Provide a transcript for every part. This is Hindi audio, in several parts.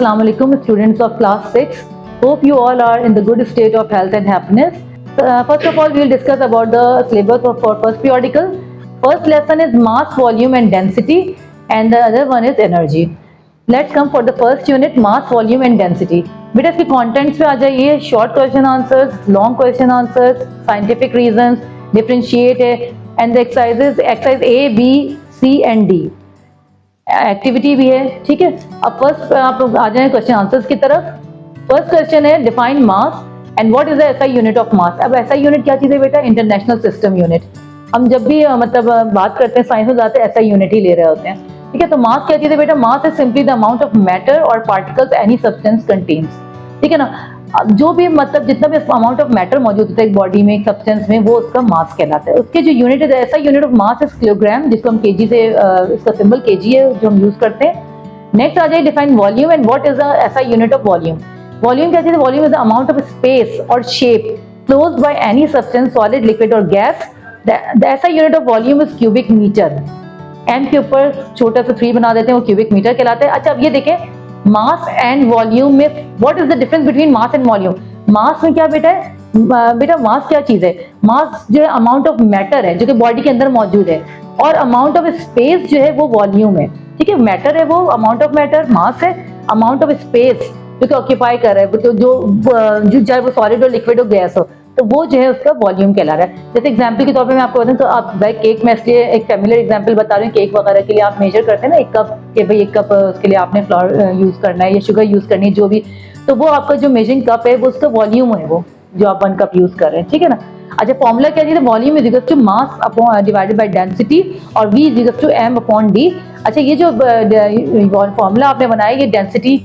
Assalamu alaikum, students of class 6. Hope you all are in the good state of health and happiness. First of all, we will discuss about the syllabus for first periodical. First lesson is mass, volume and density, and the other one is energy. Let's come for the first unit, mass, volume and density. बेटा इसके contents पे आ जाइए, short question answers, long question answers, scientific reasons, differentiate and the exercise A, B, C and D. Activity भी है, ठीक है। अब फर्स्ट आप आ जाए क्वेश्चन आंसर्स की तरफ। फर्स्ट क्वेश्चन है define mass and what is the SI unit of मास। अब एसआई यूनिट क्या चीज है बेटा? International system unit. हम जब भी मतलब बात करते हैं साइंस में जाते हैं एसआई यूनिट ही ले रहे होते हैं, ठीक है। तो मास क्या चीज है बेटा? Mass is simply the amount of matter और पार्टिकल्स एनी सब्सटेंस कंटेन्स, ठीक है ना। जो भी मतलब जितना भी अमाउंट ऑफ मैटर मौजूद होता है एक बॉडी में, एक सब्सटेंस में, वो उसका मास कहलाता है। उसके जो यूनिट है, ऐसा unit of mass is kilogram, जिसको हम केजी से इसका सिंबल केजी है जो हम यूज करते हैं। नेक्स्ट आ जाए define volume and what is the SI unit of volume. Volume क्या चीज है? Volume is the amount of space और shape closed by any substance, solid, liquid और gas. The SI unit of volume is cubic metre. M के ऊपर छोटा सा 3 बना देते हैं, वो क्यूबिक मीटर कहलाता है। अच्छा, अब ये देखें मास एंड वॉल्यूम में what is the difference between mass and volume. Mass में क्या बेटा है? बेटा मास क्या चीज है? मास जो है अमाउंट ऑफ मैटर है जो कि बॉडी के अंदर मौजूद है, और अमाउंट ऑफ स्पेस जो है वो वॉल्यूम है, ठीक है। मैटर है वो अमाउंट ऑफ मैटर, मास है अमाउंट ऑफ स्पेस जो कि ऑक्यूपाई कर रहा है, तो जो चाहे वो सॉलिड हो, लिक्विड हो, गैस हो, तो वो जो है उसका वॉल्यूम कहला रहा है। जैसे एग्जांपल के तौर पे मैं आपको बताऊं तो आप लाइक केक में, इसलिए एक फैमिलियर एग्जांपल बता रही हूँ। केक वगैरह के लिए आप मेजर करते हैं ना, एक कप के भाई 1 कप उसके लिए आपने फ्लोर यूज करना है या शुगर यूज करनी है, जो भी, तो वो आपका जो मेजरिंग कप है वो उसका वॉल्यूम है, वो जो आप 1 कप यूज कर रहे हैं, ठीक है ना। अच्छा, फॉर्मूला क्या है? Volume is equal to mass upon divided by density और V is equal to m upon d। अच्छा, ये जो फॉर्मूला आपने बनाया ये डेंसिटी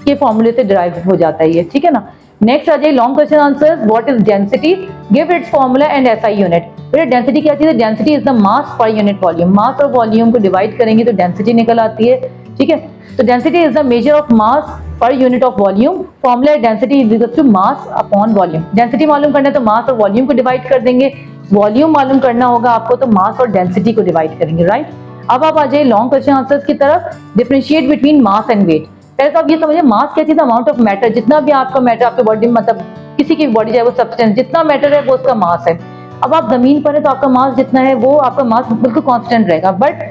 के फॉर्मूले से डिराइव हो जाता है ये, ठीक है ना। नेक्स्ट आ जाए long question answers. What is density? Give its formula and SI unit. बेटा डेंसिटी क्या चीज है? Density is the mass per unit volume. मास और वॉल्यूम को डिवाइड करेंगे तो डेंसिटी निकल आती है, ठीक है। तो density is the measure of mass per unit of volume. Formula density is equal to mass upon volume. Density मालूम करना है तो मास और वॉल्यूम को डिवाइड कर देंगे, वॉल्यूम मालूम करना होगा आपको तो मास और डेंसिटी को डिवाइड करेंगे, राइट। अब आप आ जाइए लॉन्ग क्वेश्चन आंसर्स की तरफ। Differentiate between mass and weight. पहले तो आप ये समझिए मास क्या चीज है? अमाउंट ऑफ मैटर, जितना भी आपका मैटर आपके बॉडी में, मतलब किसी की बॉडी चाहे वो सब्सटेंस, जितना मैटर है वो उसका मास है। अब आप जमीन पर है तो आपका मास जितना है वो आपका मास बिल्कुल कांस्टेंट रहेगा, बट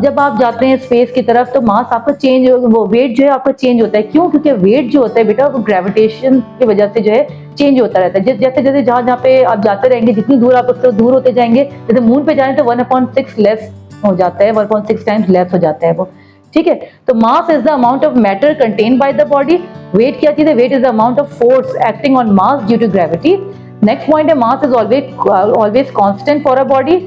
जब आप जाते हैं स्पेस की तरफ तो मास आपका चेंज, वो वेट जो है आपका चेंज होता है। क्यों? क्योंकि वेट जो होता है बेटा वो ग्रेविटेशन की वजह से जो है चेंज होता रहता है। जैसे जैसे जहाँ पे आप जाते रहेंगे, जितनी दूर आप उससे दूर होते जाएंगे, जैसे मून पे जाए तो 1/6 लेस हो जाता है, 1/6 टाइम्स लेस हो जाता है वो, ठीक है। तो mass is the amount of matter content by the body. Weight क्या चीज है? Weight is the amount of force acting on mass due to gravity. Next point है mass is always constant for a body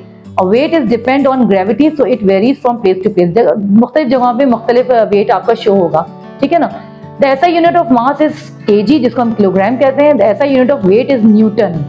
और weight is depend on gravity, so it varies from place to place. मुख्तलिफ जगहों पे मुख्तलिफ वेट आपका शो होगा, ठीक है ना। The SI unit of mass is kg, जिसको हम किलोग्राम कहते हैं। The SI unit of weight is newton,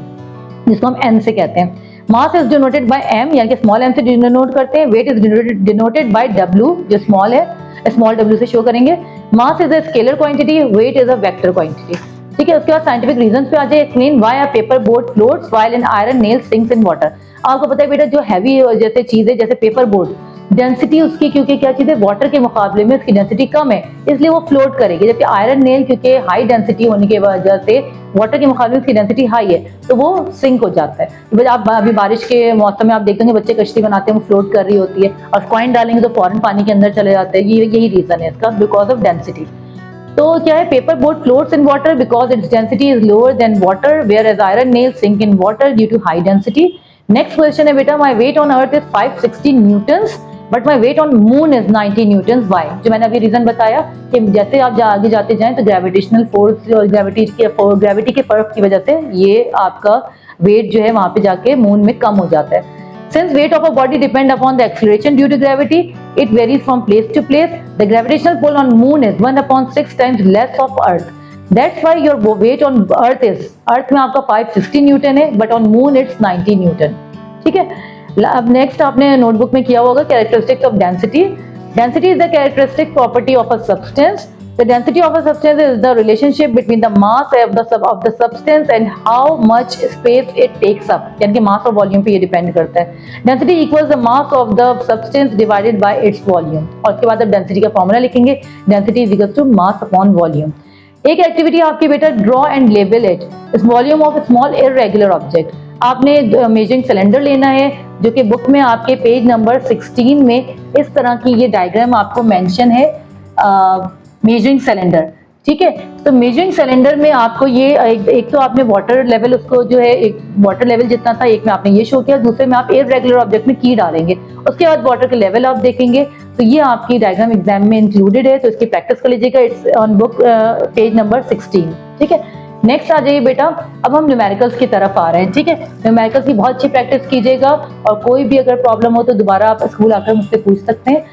जिसको हम एन से कहते हैं। Mass is denoted by m, यानी कि स्मॉल m से डिनोट करते हैं। Weight is denoted by w, जो स्मॉल है, स्मॉल w से शो करेंगे। Mass is a scalar quantity, weight is a vector quantity, ठीक है। उसके बाद साइंटिफिक रीजंस पे आ जाए। Explain why a paper board floats while an iron nail sinks in water. आपको पता है बेटा जो हैवी जैसे चीज है, जैसे पेपर बोर्ड, डेंसिटी उसकी क्योंकि क्या चीज है, वाटर के मुकाबले में उसकी डेंसिटी कम है, इसलिए वो फ्लोट करेगी। जबकि आयरन नेल क्योंकि हाई डेंसिटी होने की वजह से वाटर के मुकाबले में उसकी डेंसिटी हाई है, तो वो सिंक हो जाता है। आप अभी बारिश के मौसम में आप देखते हैं बच्चे कश्ती बनाते हैं, वो फ्लोट कर रही होती है, और कॉइन डालेंगे तो फौरन पानी के अंदर चले जाते हैं। यही रीजन है इसका, बिकॉज ऑफ डेंसिटी। तो क्या है? Paper board floats in water because its density is lower than water, whereas iron nail sink in water due to high density. Next question है बेटा, my weight on earth is 560 newtons but my weight on moon is 90 newtons. Why? जो मैंने अभी रीजन बताया कि जैसे आप आगे जाते जाएं तो ग्रेविटेशनल फोर्स और ग्रेविटी के फर्क की वजह से ये आपका वेट जो है वहां पे जाके मून में कम हो जाता है। Since weight of a body depend upon the acceleration due to gravity, it varies from place to place. The gravitational pull on moon is 1/6 times less of Earth. That's why your weight on Earth में आपका 560 न्यूटन है, but on moon it's 90 Newton, ठीक है। अब नेक्स्ट आपने नोटबुक में किया होगा characteristics of density. Density is the characteristic property of a substance The density of a substance is the relationship between the mass of the substance and how much space it takes up. यानी कि mass और volume पे ये depend करता है. Density equals the mass of the substance divided by its volume. और उसके बाद आप density का formula लिखेंगे. Density is equals to mass upon volume. एक एक्टिविटी आपकी बेटा ड्रॉ एंड लेबल इट इस volume of small irregular object. आपने मेजरिंग सिलेंडर लेना है जो कि बुक में आपके पेज नंबर 16 में इस तरह की ये डायग्राम आपको मेंशन है मेजरिंग सिलेंडर. ठीक है, तो मेजरिंग सिलेंडर में आपको ये एक तो आपने वाटर लेवल उसको जो है एक वाटर लेवल जितना था एक में आपने ये शो किया, दूसरे में आप इरेगुलर ऑब्जेक्ट में की डालेंगे, उसके बाद वाटर के लेवल आप देखेंगे. तो ये आपकी डायग्राम एग्जाम में इंक्लूडेड है, तो इसकी प्रैक्टिस कर लीजिएगा. It's on book page number 16. ठीक है, नेक्स्ट आ जाइए बेटा. अब हम न्यूमेरिकल्स की तरफ आ रहे हैं. ठीक है, न्यूमेरिकल्स की बहुत अच्छी प्रैक्टिस कीजिएगा और कोई भी अगर प्रॉब्लम हो तो दोबारा आप स्कूल आकर मुझसे पूछ सकते हैं.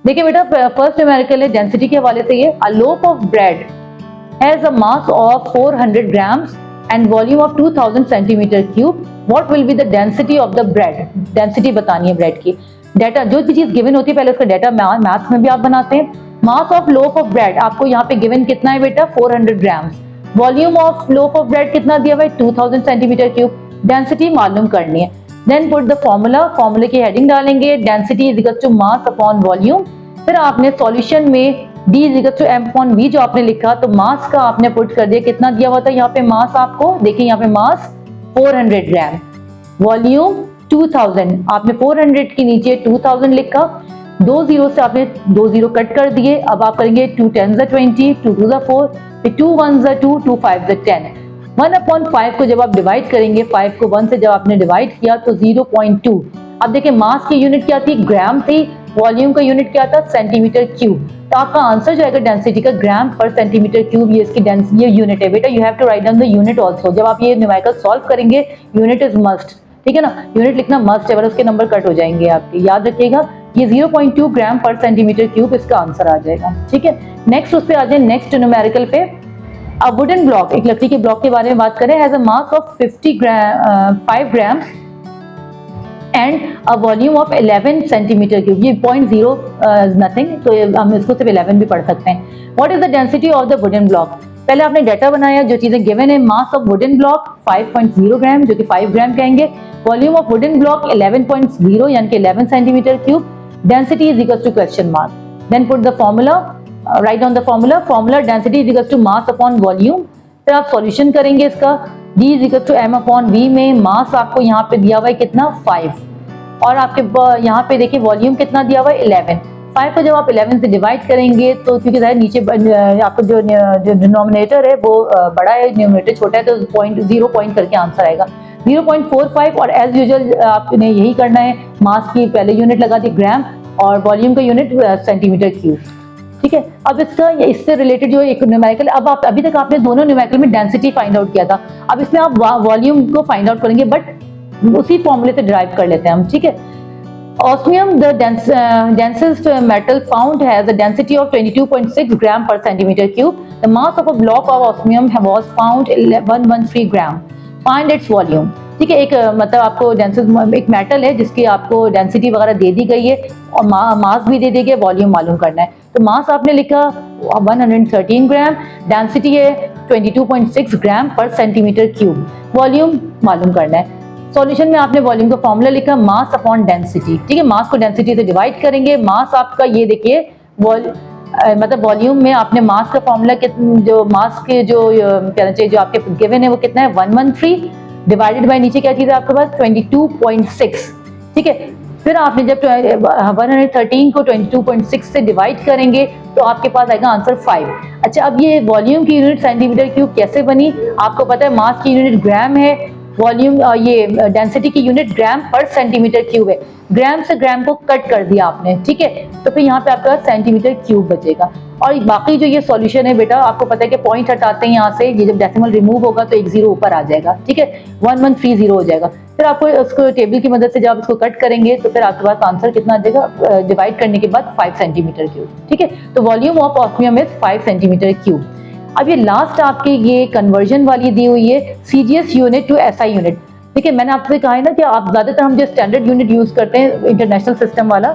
देखिए बेटा, फर्स्ट न्यूमेरिकल है डेंसिटी के हवाले से. ये a loaf of bread has a mass of 400 grams and volume of 2000 centimetre cube. What will be the density of the bread. Density बतानी है ब्रेड की. डाटा जो भी चीज गिवन होती है पहले उसका डाटा मैथ्स में भी आप बनाते हैं. Mass of loaf of bread आपको यहाँ पे गिवन कितना है बेटा 400 grams. Volume of loaf of bread कितना दिया हुआ है 2000 सेंटीमीटर क्यूब. डेंसिटी मालूम करनी है. Then put the formula. फॉर्मूले की हेडिंग डालेंगे density is equal to mass upon volume. फिर आपने सॉल्यूशन में D is equal to m upon v जो आपने लिखा तो मास का आपने पुट कर दिया. कितना दिया हुआ था यहाँ पे मास आपको देखिए यहाँ पे मास 400 ग्राम, वॉल्यूम 2000. आपने 400 के नीचे 2000 लिखा. 2 जीरो से आपने 2 जीरो कट कर दिए. अब आप करेंगे 2 10s 20, 2 2s 4, फिर 2 1s 2, 2 5s 10. 1/5 को जब आप डिवाइड करेंगे 5 को 1 से जब आपने डिवाइड किया तो 0.2. अब देखिए मास की यूनिट क्या थी ग्राम थी, वॉल्यूम का यूनिट क्या था सेंटीमीटर क्यूब. तो आपका आंसर जो आएगा डेंसिटी का ग्राम पर सेंटीमीटर क्यूब. ये इसकी ये यूनिट है बेटा. You have to write down the unit also. जब आप ये न्यूमेरिकल सॉल्व करेंगे यूनिट इज मस्ट. ठीक है ना, यूनिट लिखना मस्ट है वरना उसके नंबर कट हो जाएंगे आपके. याद रखिएगा ये 0.2 ग्राम पर सेंटीमीटर क्यूब इसका आंसर आ जाएगा. ठीक है, नेक्स्ट उस पे आ जाए. नेक्स्ट न्यूमेरिकल पे अ वुडन ब्लॉक, एक लकड़ी के ब्लॉक के बारे में बात करें. Has a mass of 5 gram and a volume of 11 centimetre cube. ये 0.0 नथिंग, तो हम इसको सिर्फ 11 भी पढ़ सकते हैं. What is the density of the wooden block. पहले आपने डाटा बनाया जो चीजें गिवन है. मास ऑफ वुडन ब्लॉक 5.0 ग्राम जो कि 5 ग्राम कहेंगे. वॉल्यूम ऑफ वुडन ब्लॉक 11.0 यानी कि 11 centimetre cube. Density is equal to question mark. Then put the formula. Write down the formula. Formula density is equal to mass upon volume. फिर आप सॉल्यूशन करेंगे इसका. D is equal to m upon v में मास आपको यहाँ पे दिया हुआ है कितना 5 और आपके यहाँ पे देखिए वॉल्यूम कितना दिया हुआ है 11. 5 को जब आप 11 से डिवाइड करेंगे तो क्योंकि नीचे आपको जो डिनोमिनेटर है वो बड़ा है, न्यूमरेटर छोटा है, तो 0 पॉइंट करके आंसर आएगा 0.45. और एज यूजुअल आपने यही करना है. मास की पहले यूनिट लगा दी ग्राम और वॉल्यूम का यूनिट सेंटीमीटर क्यूब. ठीक है, अब इससे रिलेटेड जो एक न्यूमेरिकल, अब आप अभी तक आपने दोनों न्यूमेरिकल में डेंसिटी फाइंड आउट किया था. अब इसमें आप वॉल्यूम को फाइंड आउट करेंगे बट उसी फॉर्मूले से डिराइव कर लेते हैं हम. ठीक है, osmium the densest metal found has a density of 22.6 gram per centimeter cube. The mass of a block of osmium was found 113 gram. Find its volume. ठीक है, एक मतलब आपको डेंसिटी एक मेटल है जिसकी आपको डेंसिटी वगैरह दे दी गई है और मास भी दे दी गई है, वॉल्यूम मालूम करना है. तो मास आपने लिखा 113 ग्राम, डेंसिटी है 22.6 ग्राम पर सेंटीमीटर क्यूब, वॉल्यूम मालूम करना है. सॉल्यूशन में आपने वॉल्यूम का फॉर्मूला लिखा मास अपॉन डेंसिटी. ठीक है, मास को डेंसिटी से डिवाइड करेंगे. मास आपका ये देखिए मतलब वॉल्यूम में आपने मास का फॉर्मूला जो मास के जो कहना चाहिए जो आपके गिवन है वो कितना है 113 डिवाइडेड बाय नीचे क्या चीज है आपके पास 22.6. ठीक है, फिर आपने जब 113 को 22.6 से डिवाइड करेंगे तो आपके पास आएगा आंसर 5. अच्छा, अब ये वॉल्यूम की यूनिट सेंटीमीटर क्यूब कैसे बनी. आपको पता है मास की यूनिट ग्राम है, वॉल्यूम ये डेंसिटी की यूनिट ग्राम पर सेंटीमीटर क्यूब है. ग्राम से ग्राम को कट कर दिया आपने. ठीक है, तो फिर यहाँ पे आपका सेंटीमीटर क्यूब बचेगा. और बाकी जो ये सॉल्यूशन है बेटा आपको पता है कि पॉइंट हटाते हैं यहाँ से, ये जब डेसिमल रिमूव होगा तो 1 0 ऊपर आ जाएगा. ठीक है, 1130 हो जाएगा. फिर आपको उसको टेबल की मदद से जब इसको कट करेंगे तो फिर आपके पास आंसर कितना आ जाएगा डिवाइड करने के बाद 5 सेंटीमीटर क्यूब. ठीक है, तो volume of osmium is 5 centimetre cube. अब ये लास्ट आपकी ये कन्वर्जन वाली दी हुई है CGS unit to SI unit. ठीक है, मैंने आपसे कहा है ना कि आप ज्यादातर हम जो स्टैंडर्ड यूनिट यूज करते हैं इंटरनेशनल सिस्टम वाला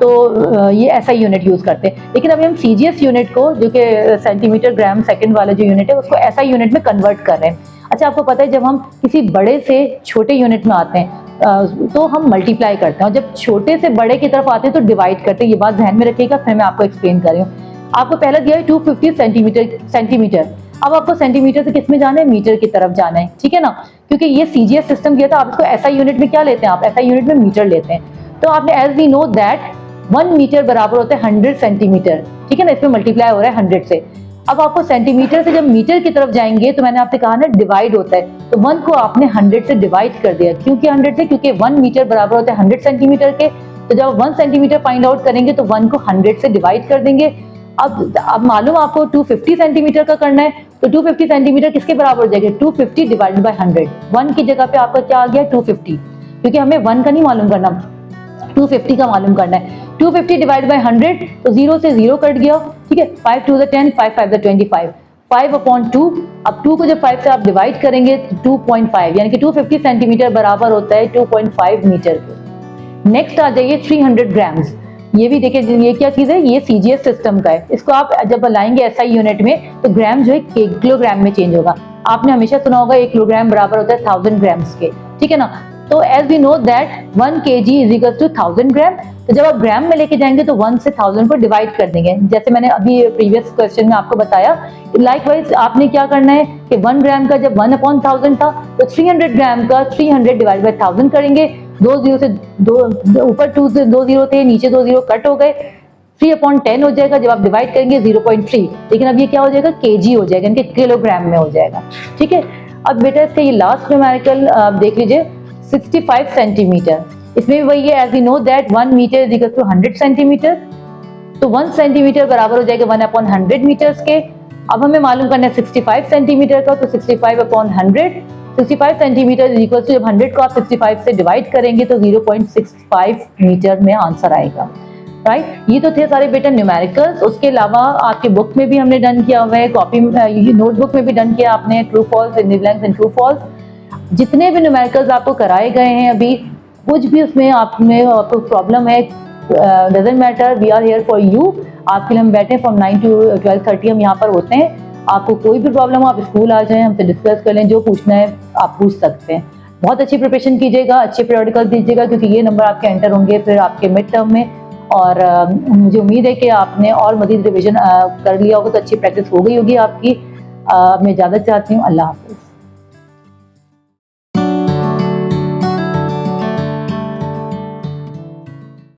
तो ये ऐसा यूनिट यूज़ करते हैं। लेकिन अभी हम CGS यूनिट को, जो कि सेंटीमीटर ग्राम सेकंड वाला जो यूनिट है, उसको ऐसा यूनिट में कन्वर्ट कर रहे हैं। अच्छा, आपको पता है जब हम किसी बड़े से छोटे यूनिट में आते हैं तो हम मल्टीप्लाई करते हैं, और जब छोटे से बड़े की तरफ आते हैं तो डिवाइड करते हैं। ये बात ध्यान में रखिएगा, फिर मैं आपको एक्सप्लेन कर रही हूँ। आपको पहला दिया है 250 सेंटीमीटर। अब आपको सेंटीमीटर से किस में जाना है, मीटर की तरफ जाना है, ठीक है ना। क्योंकि ये CGS सिस्टम दिया था, आप इसको ऐसा यूनिट में क्या लेते हैं, आप ऐसा यूनिट में मीटर लेते हैं। तो आपने as we know that 1 metre बराबर होता है 100 सेंटीमीटर, ठीक है ना। इसमें मल्टीप्लाई हो रहा है 100 से। अब आपको सेंटीमीटर से जब मीटर की तरफ जाएंगे तो मैंने आपसे कहा ना डिवाइड होता है, तो 1 को आपने 100 से डिवाइड कर दिया। क्योंकि 100 से, क्योंकि 1 मीटर बराबर होता है 100 सेंटीमीटर के। तो जब 1 सेंटीमीटर फाइंड आउट करेंगे तो 1 को 100 से डिवाइड कर देंगे। अब मालूम आपको 250 सेंटीमीटर का करना है, तो 250 सेंटीमीटर किसके बराबर हो जाएगा, 250 डिवाइडेड बाय 100। 1 की जगह पे आपका क्या आ गया, 250, क्योंकि हमें 1 का नहीं मालूम करना, 250 का मालूम करना है। 250 डिवाइड बाय 100, तो 0 से 0 कट गया, ठीक है। 5 2 10, 5 5 25, 5/2। अब 2 को जब 5 से आप डिवाइड करेंगे 2.5, यानी कि 250 सेंटीमीटर बराबर होता है 2.5 मीटर के। नेक्स्ट आ जाइए 300 ग्राम्स। ये भी देखिए, ये क्या चीज है, ये CGS सिस्टम का है। इसको आप जब लाएंगे SI यूनिट में तो ग्राम जो है किलोग्राम में चेंज होगा। आपने हमेशा सुना होगा 1 किलोग्राम बराबर होता है 1000 ग्राम्स के, ठीक है ना। तो as we know that 1 kg is equal to 1000 gram. तो जब आप ग्राम में लेके जाएंगे तो 1 से 1000 को डिवाइड कर देंगे, जैसे मैंने अभी प्रीवियस क्वेश्चन में आपको बताया। लाइकवाइज आपने क्या करना है कि 1 ग्राम का जब 1/1000 था, तो 300 ग्राम का 300 डिवाइड बाय 1000 करेंगे। 2 0 से ऊपर 2 से 2 0 थे, नीचे 2 0 कट हो गए, 3/10 हो जाएगा। जब आप डिवाइड करेंगे 0.3, लेकिन अब ये क्या हो जाएगा, kg हो जाएगा, इनके किलोग्राम में हो जाएगा, ठीक है। अब बेटा इसका ये लास्ट न्यूमेरिकल आप देख लीजिए, 65 सेंटीमीटर। इसमें भी वही है, as we know that 1 metre is equal to 100 centimetre. तो 1 सेंटीमीटर बराबर हो जाएगा 1/100 मीटर्स के। अब हमें मालूम करना है 65 सेंटीमीटर का, तो 65/100, 65 सेंटीमीटर इज इक्वल टू, जब 100 को आप 65 से डिवाइड करेंगे तो 0.65 मीटर में आंसर आएगा, राइट। ये तो थे सारे बेटा न्यूमेरिकल्स। उसके अलावा आपके बुक में भी हमने डन किया हुआ है, कॉपी नोटबुक में भी डन किया आपने, true false, individuals and true false. जितने भी न्यूमेरिकल्स आपको कराए गए हैं अभी, कुछ भी उसमें आपको प्रॉब्लम है, doesn't matter, we are here for you. आपके लिए हम बैठे फ्रॉम 9 to 12:30 हम यहाँ पर होते हैं। आपको कोई भी प्रॉब्लम हो आप स्कूल आ जाएं, हमसे डिस्कस कर लें, जो पूछना है आप पूछ सकते हैं। बहुत अच्छी प्रिपरेशन कीजिएगा, अच्छे पीरियोडिकल दीजिएगा, क्योंकि ये नंबर आपके एंटर होंगे फिर आपके मिड टर्म में। और मुझे उम्मीद है कि आपने और मजीद रिविजन कर लिया होगा, तो अच्छी प्रैक्टिस हो गई होगी आपकी। मैं इजाज़त चाहती हूँ, अल्लाह हाफिज़।